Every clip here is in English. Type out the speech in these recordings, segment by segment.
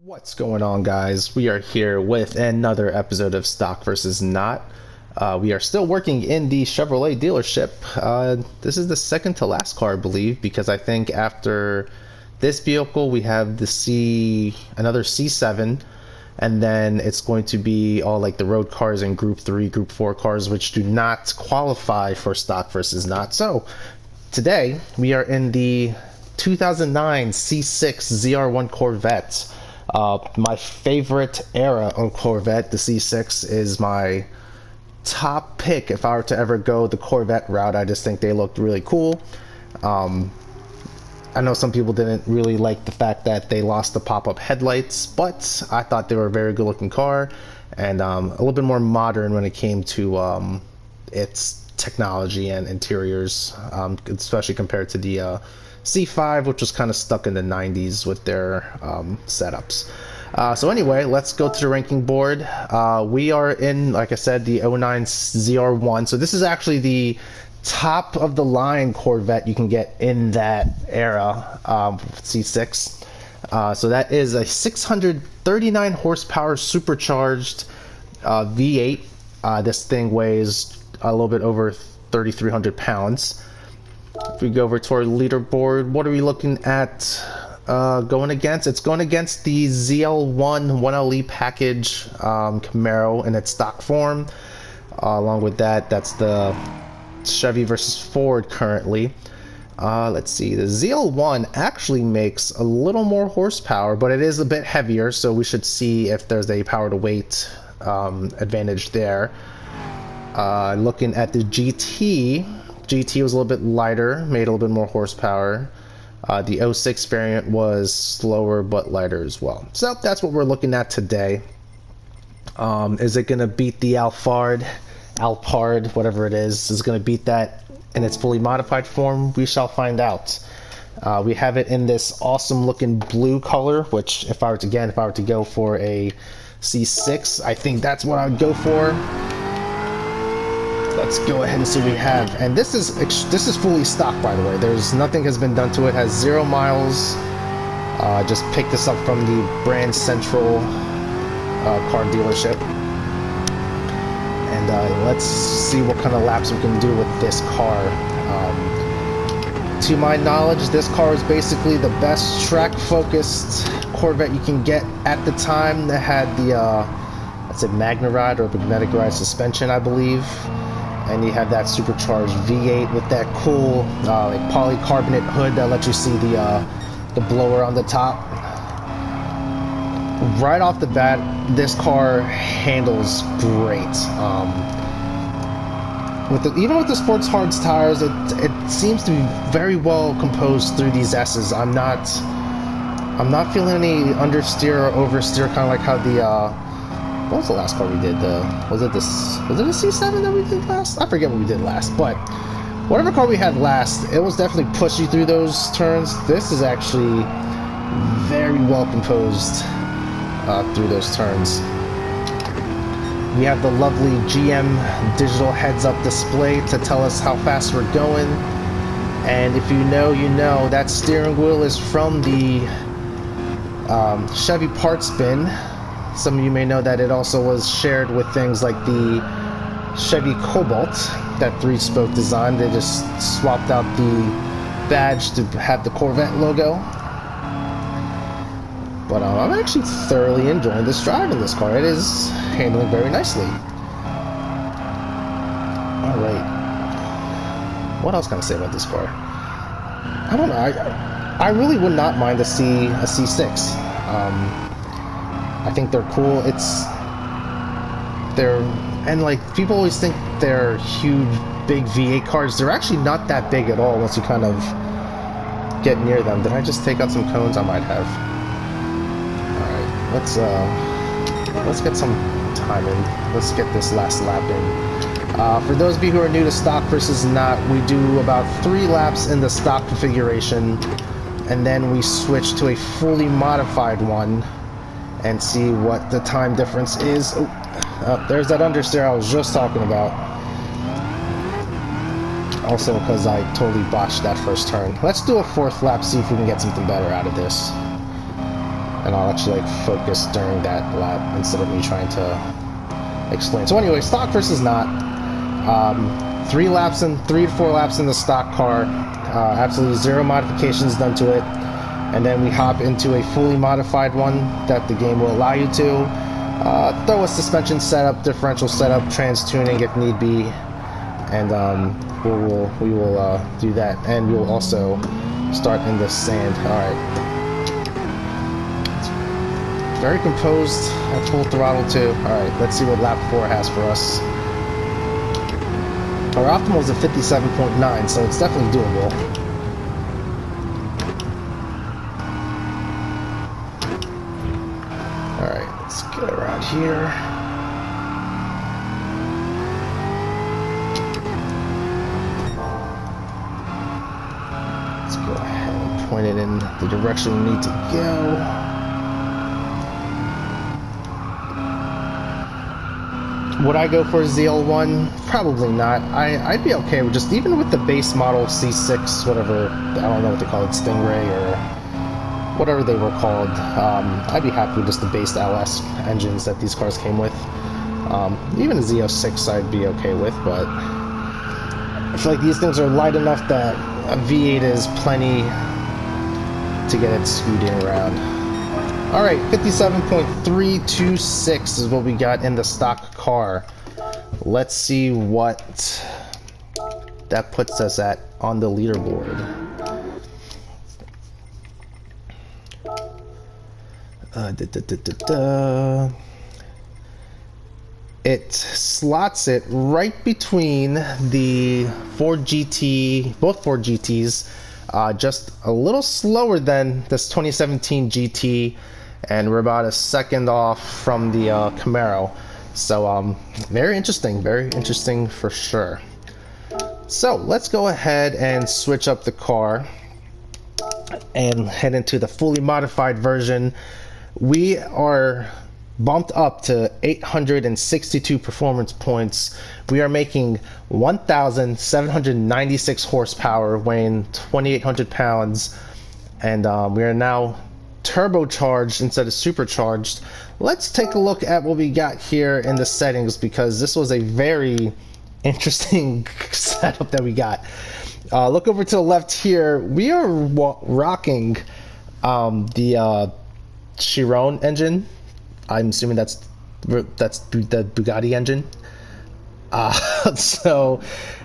What's going on, guys? We are here with another episode of Stock versus Not. We are still working in the Chevrolet dealership. This is the second to last car, I believe, because I think after this vehicle we have another C7, and then it's going to be all like the road cars and Group 3, Group 4 cars, which do not qualify for Stock versus Not. So today we are in the 2009 C6 ZR1 Corvette. My favorite era of Corvette, the C6, is my top pick if I were to ever go the Corvette route. I just think they looked really cool. I know some people didn't really like the fact that they lost the pop-up headlights, but I thought they were a very good looking car and a little bit more modern when it came to its technology and interiors, especially compared to the C5, which was kind of stuck in the 90s with their setups. So anyway, let's go to the ranking board. We are in, like I said, the 09 ZR1. So this is actually the top of the line Corvette you can get in that era, C6. So that is a 639 horsepower supercharged V8. This thing weighs a little bit over 3,300 pounds. If we go over to our leaderboard, what are we looking at going against? It's going against the ZL1 1LE package Camaro in its stock form. Along with that, that's the Chevy versus Ford currently. Let's see, the ZL1 actually makes a little more horsepower, but it is a bit heavier, so we should see if there's a power to weight advantage there. Looking at the GT was a little bit lighter, made a little bit more horsepower. The 06 variant was slower but lighter as well. So that's what we're looking at today. Is it going to beat the Alphard, whatever it is it going to beat that in its fully modified form? We shall find out. We have it in this awesome looking blue color, which if I were to go for a C6, I think that's what I would go for. Let's go ahead and see what we have. And this is fully stock, by the way. There's nothing has been done to it. Has 0 miles. Just picked this up from the Brand Central car dealership. And let's see what kind of laps we can do with this car. To my knowledge, this car is basically the best track-focused Corvette you can get at the time. That had the that's a Magnetride or magnetic ride suspension, I believe. And you have that supercharged V8 with that cool like polycarbonate hood that lets you see the blower on the top. Right off the bat, this car handles great. Even with the sports hards tires, it seems to be very well composed through these S's. I'm not feeling any understeer or oversteer, kind of like how the what was the last car we did? Was it a C7 that we did last? I forget what we did last, but whatever car we had last, it was definitely pushy through those turns. This is actually very well composed through those turns. We have the lovely GM digital heads-up display to tell us how fast we're going, and if you know, you know. That steering wheel is from the Chevy parts bin. Some of you may know that it also was shared with things like the Chevy Cobalt, that 3-spoke design. They just swapped out the badge to have the Corvette logo. But I'm actually thoroughly enjoying this drive in this car. It is handling very nicely. Alright. What else can I say about this car? I don't know. I really would not mind to see a C6. I think they're cool. And like, people always think they're huge, big V8 cars. They're actually not that big at all once you kind of get near them. Did I just take out some cones? I might have. All right, let's get some time in. Let's get this last lap in. For those of you who are new to stock versus not, we do about 3 laps in the stock configuration, and then we switch to a fully modified one and see what the time difference is. Oh, there's that understeer I was just talking about. Also because I totally botched that first turn. Let's do a 4th lap, see if we can get something better out of this. and I'll actually like focus during that lap instead of me trying to explain. So anyway, stock versus not. 3 to 4 laps in the stock car, absolutely 0 modifications done to it, and then we hop into a fully modified one that the game will allow you to throw a suspension setup, differential setup, trans tuning if need be, and we will do that, and we'll also start in the sand. Alright. Very composed at full throttle too. Alright, let's see what lap 4 has for us. Our optimal is a 57.9, so it's definitely doable. Alright, let's get around here. Let's go ahead and point it in the direction we need to go. Would I go for a ZL1? Probably not. I'd be okay with just, even with the base model C6, whatever, I don't know what they call it, Stingray or whatever they were called. I'd be happy with just the base LS engines that these cars came with. Even a Z06 I'd be okay with, but I feel like these things are light enough that a V8 is plenty to get it scooting around. Alright, 57.326 is what we got in the stock car. Let's see what that puts us at on the leaderboard. It slots it right between the Ford GT, both Ford GTs, just a little slower than this 2017 GT, and we're about a second off from the Camaro. So very interesting for sure. So let's go ahead and switch up the car and head into the fully modified version. We are bumped up to 862 performance points. We are making 1,796 horsepower, weighing 2,800 pounds, and we are now turbocharged instead of supercharged. Let's take a look at what we got here in the settings, because this was a very interesting setup that we got. Look over to the left here. We are rocking the Chiron engine. I'm assuming that's the Bugatti engine. So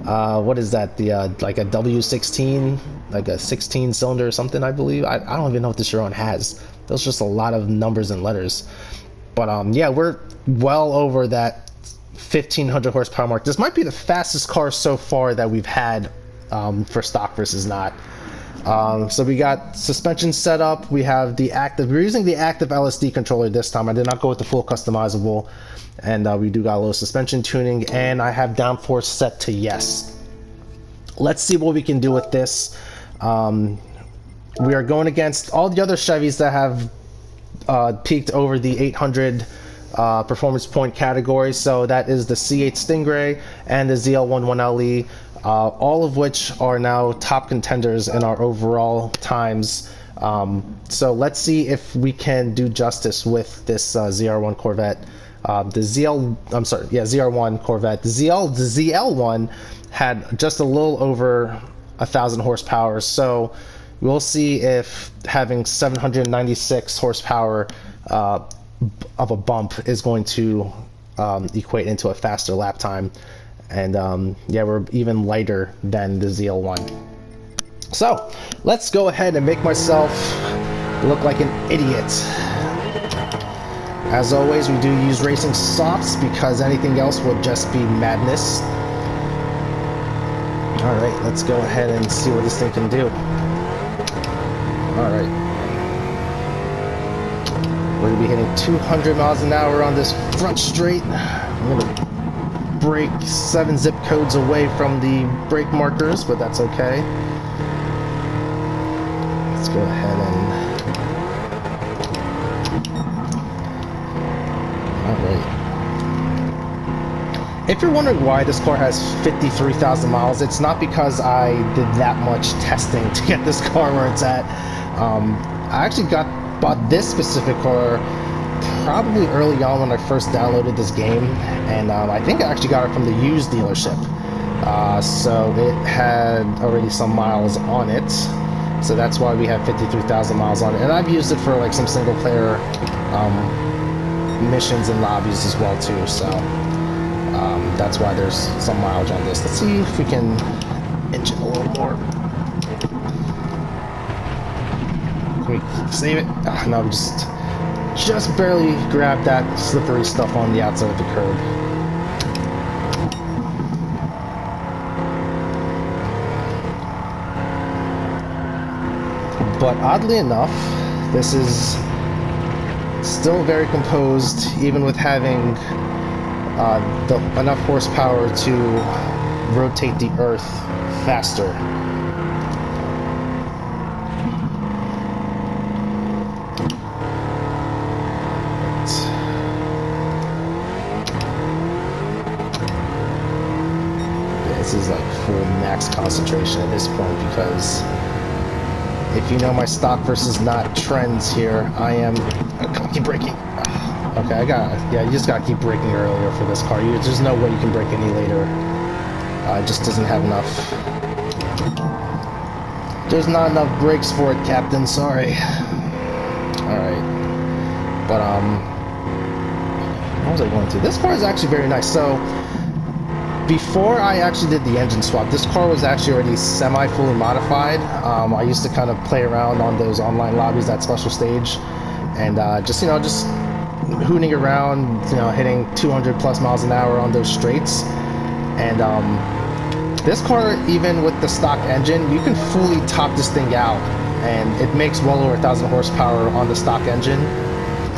what is that, the like a W16, like a 16 cylinder or something, I believe. I don't even know what the Chiron has. There's just a lot of numbers and letters, but yeah, we're well over that 1,500 horsepower mark. This might be the fastest car so far that we've had for stock versus not. So we got suspension set up. We have the active, we're using the active LSD controller this time. I did not go with the full customizable, and we do got a little suspension tuning, and I have downforce set to yes. Let's see what we can do with this. We are going against all the other Chevys that have peaked over the 800 performance point category. So that is the C8 Stingray and the ZL11LE. All of which are now top contenders in our overall times. So let's see if we can do justice with this ZR1 Corvette. ZR1 Corvette. The ZL1 had just a little over 1,000 horsepower. So we'll see if having 796 horsepower of a bump is going to equate into a faster lap time. And yeah, we're even lighter than the ZL1. So let's go ahead and make myself look like an idiot. As always, we do use racing softs because anything else would just be madness. Alright, let's go ahead and see what this thing can do. Alright. We're going to be hitting 200 miles an hour on this front straight. I'm going to break 7 zip codes away from the brake markers, but that's okay. Let's go ahead and... Alright. If you're wondering why this car has 53,000 miles, it's not because I did that much testing to get this car where it's at. I actually got bought this specific car probably early on when I first downloaded this game, and I think I actually got it from the used dealership. So it had already some miles on it, so that's why we have 53,000 miles on it. And I've used it for like some single player missions and lobbies as well too, so that's why there's some mileage on this. Let's see if we can inch it a little more. Can we save it? No, just barely grabbed that slippery stuff on the outside of the curb. But oddly enough, this is still very composed, even with having enough horsepower to rotate the earth faster. This is like full max concentration at this point, because if you know my stock versus not trends here, I am... keep braking. Okay, you just gotta keep braking earlier for this car. There's no way you can brake any later. It just doesn't have enough. There's not enough brakes for it, Captain. Sorry. Alright. But, what was I going to? This car is actually very nice. So, before I actually did the engine swap, this car was actually already semi-fully modified. I used to kind of play around on those online lobbies, that special stage, and just hooning around, hitting 200 plus miles an hour on those straights. And this car, even with the stock engine, you can fully top this thing out, and it makes well over 1,000 horsepower on the stock engine,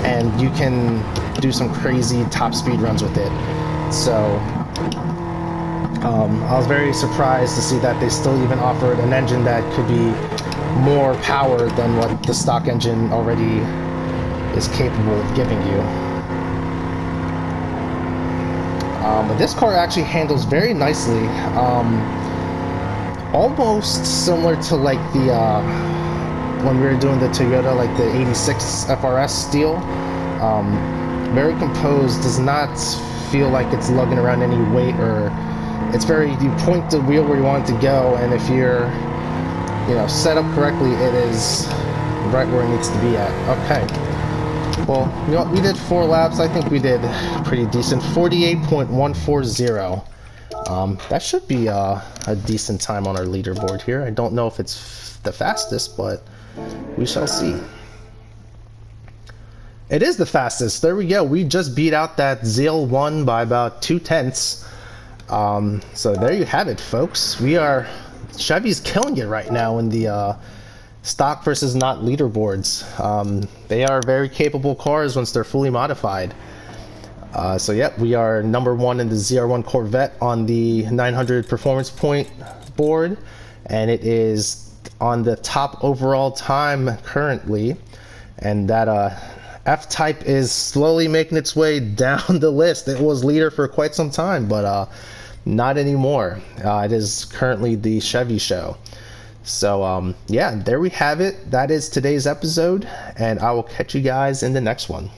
and you can do some crazy top speed runs with it. So I was very surprised to see that they still even offered an engine that could be more power than what the stock engine already is capable of giving you. But this car actually handles very nicely, almost similar to like the when we were doing the Toyota, like the 86 FRS steel. Very composed, does not feel like it's lugging around any weight, or it's you point the wheel where you want it to go, and if you're set up correctly, it is right where it needs to be at. Okay. Well, we did 4 laps. I think we did pretty decent. 48.140. That should be a decent time on our leaderboard here. I don't know if it's the fastest, but we shall see. It is the fastest. There we go. We just beat out that ZR1 by about 0.2. So there you have it, folks. Chevy's killing it right now in the stock versus not leaderboards. They are very capable cars once they're fully modified. So yeah, we are #1 in the ZR1 Corvette on the 900 performance point board, and it is on the top overall time currently, and that F-Type is slowly making its way down the list. It was leader for quite some time, but not anymore. It is currently the Chevy show. So yeah, there we have it. That is today's episode, and I will catch you guys in the next one.